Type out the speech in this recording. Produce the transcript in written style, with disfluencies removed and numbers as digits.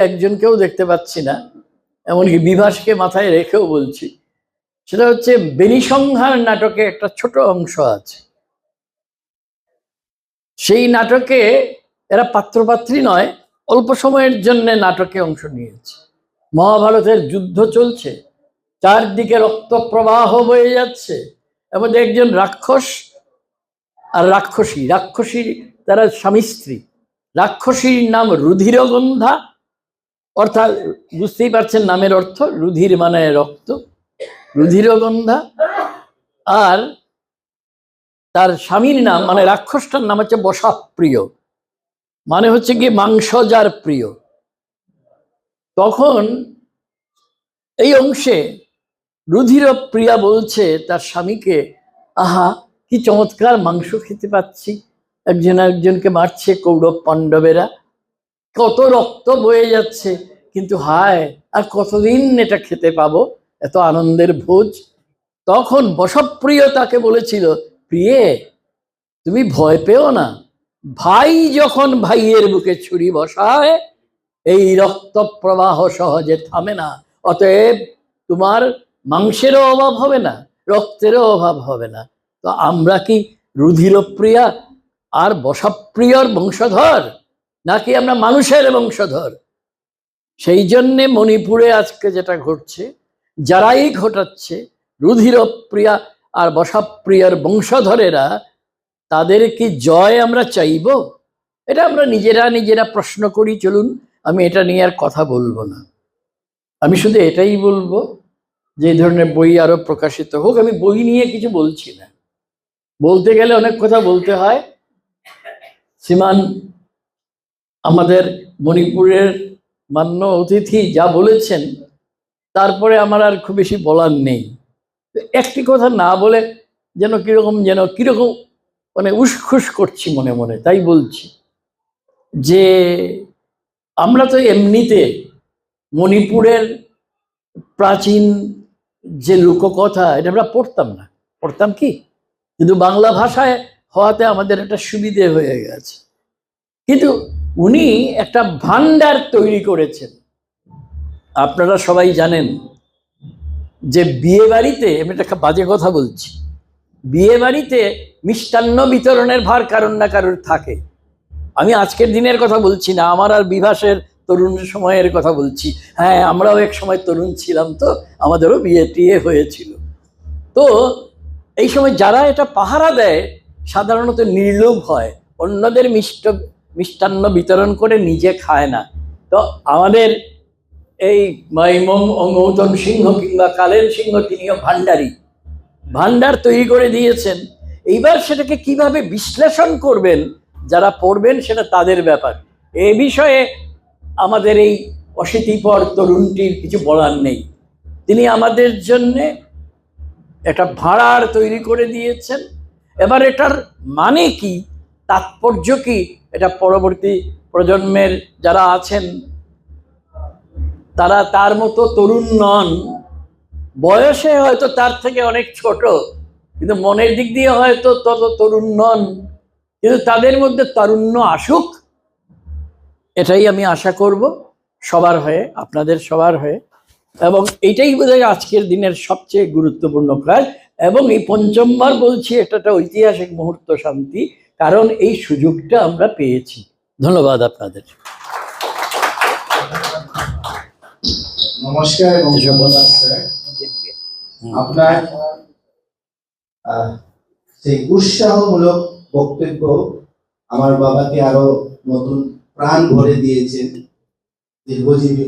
একজনকেও দেখতে পাচ্ছি না, এমনকি বিভাসকে মাথায় রেখেও বলছি। সেটা হচ্ছে বেনিসংহার নাটকে একটা ছোট অংশ আছে। সেই নাটকে এরা পাত্রপাত্রী নয়, অল্প সময়ের জন্য নাটকে অংশ নিয়েছে। মহাভারতের যুদ্ধ চলছে, চারদিকে রক্ত প্রবাহ বয়ে যাচ্ছে, এবং একজন রাক্ষস আর রাক্ষসী তারা স্বামী স্ত্রী। রাক্ষসীর নাম রুধিরগন্ধা, অর্থাৎ বুঝতেই পারছেন নামের অর্থ, রুধির মানে রক্ত, রুধিরগন্ধা। আর তার স্বামীর নাম মানে রাক্ষসটার নাম হচ্ছে বসাপ্রিয়, মানে হচ্ছে কি মাংস যার প্রিয়। তখন এই অংশে রুধিরপ্রিয়া বলছে তার স্বামীকে, আহা কি চমৎকার মাংস খেতে পাচ্ছি, একজন একজনকে মারছে কৌরব পাণ্ডবেরা, কত রক্ত বয়ে যাচ্ছে, কিন্তু হায় আর কতদিন এটা খেতে পাবো, এত আনন্দের ভোজ। তখন বশপ্রিয় তাকে বলেছিল, প্রিয়ে তুমি ভয় পেও না, ভাই যখন ভাইয়ের বুকে ছুরি বসায় এই রক্ত প্রবাহ সহজে থামে না, অতএব তোমার মাংসেরও অভাব হবে না, রক্তেরও অভাব হবে না। তো আমরা কি রুধিরপ্রিয়া আর বশপ্রিয়র বংশধর, নাকি আমরা মানুষের বংশধর? সেই জন্যে মণিপুরে আজকে যেটা ঘটছে, যারাই ঘটাচ্ছে রুধিরপ্রিয়া আর বশপ্রিয়ার বংশধরেরা, তাদের কি জয় আমরা চাইব? এটা আমরা নিজেরা প্রশ্ন করি। চলুন, আমি এটা নিয়ে আর কথা বলবো না। আমি শুধু এটাই বলবো যে এই ধরনের বই আরো প্রকাশিত হোক। আমি বই নিয়ে কিছু বলছি না, বলতে গেলে অনেক কথা বলতে হয়। শ্রীমান আমাদের মণিপুরের মান্য অতিথি যা বলেছেন, তারপরে আমার আর খুব বেশি বলার নেই। একটি কথা না বলে যেন কিরকম মানে উসখুস করছি মনে মনে, তাই বলছি যে আমরা তো এমনিতে মণিপুরের প্রাচীন যে লোককথা, এটা আমরা পড়তাম কি, কিন্তু বাংলা ভাষায় হওয়াতে আমাদের একটা সুবিধে হয়ে গেছে। কিন্তু উনি একটা ভান্ডার তৈরি করেছেন। আপনারা সবাই জানেন যে বিয়ে বাড়িতে, আমি একটা বাজে কথা বলছি, বিয়ে বাড়িতে মিষ্টান্ন বিতরণের ভার কারোর না কারোর থাকে। আমি আজকের দিনের কথা বলছি না, আমার আর বিভাসের তরুণ সময়ের কথা বলছি। হ্যাঁ, আমরাও এক সময় তরুণ ছিলাম, তো আমাদেরও বিয়ে টিয়ে হয়েছিল। তো এই সময় যারা এটা পাহারা দেয় সাধারণত নির্লোভ হয়, অন্যদের মিষ্টান্ন বিতরণ করে নিজে খায় না। তো আমাদের এই গৌতম সিংহ কিংবা কালের সিংহ, তিনিও ভান্ডার তৈরি করে দিয়েছেন। এইবার সেটাকে কিভাবে বিশ্লেষণ করবেন যারা পড়বেন, সেটা তাদের ব্যাপার। এ বিষয়ে আমাদের এই অশীতিপর তরুণটির কিছু বলার নেই। তিনি আমাদের জন্যে একটা ভাড়ার তৈরি করে দিয়েছেন। এবার এটার মানে কি, তাৎপর্য কি, এটা পরবর্তী প্রজন্মের যারা আছেন তারা তার মতো তরুণ নন, বয়সে হয়তো তার থেকে অনেক ছোট, কিন্তু মনের দিক দিয়ে হয়তো তত তরুণ নন। কিন্তু তাদের মধ্যে তারুণ্য আসুক, এটাই আমি আশা করব সবার হয়ে, আপনাদের সবার হয়ে। এবং এইটাই বোধহয় আজকের দিনের সবচেয়ে গুরুত্বপূর্ণ কাজ। এবং এই পঞ্চমবার বলছি, এটা একটা ঐতিহাসিক মুহূর্ত শান্তি, কারণ এই সুযোগটা আমরা পেয়েছি। ধন্যবাদ আপনাদের। নমস্কার এবং ধন্যবাদ স্যার। আপনার সেই উৎসাহমূলক বক্তব্য আমার বাবাকে আরো নতুন প্রাণ ভরে দিয়েছেন। দীর্ঘজীবী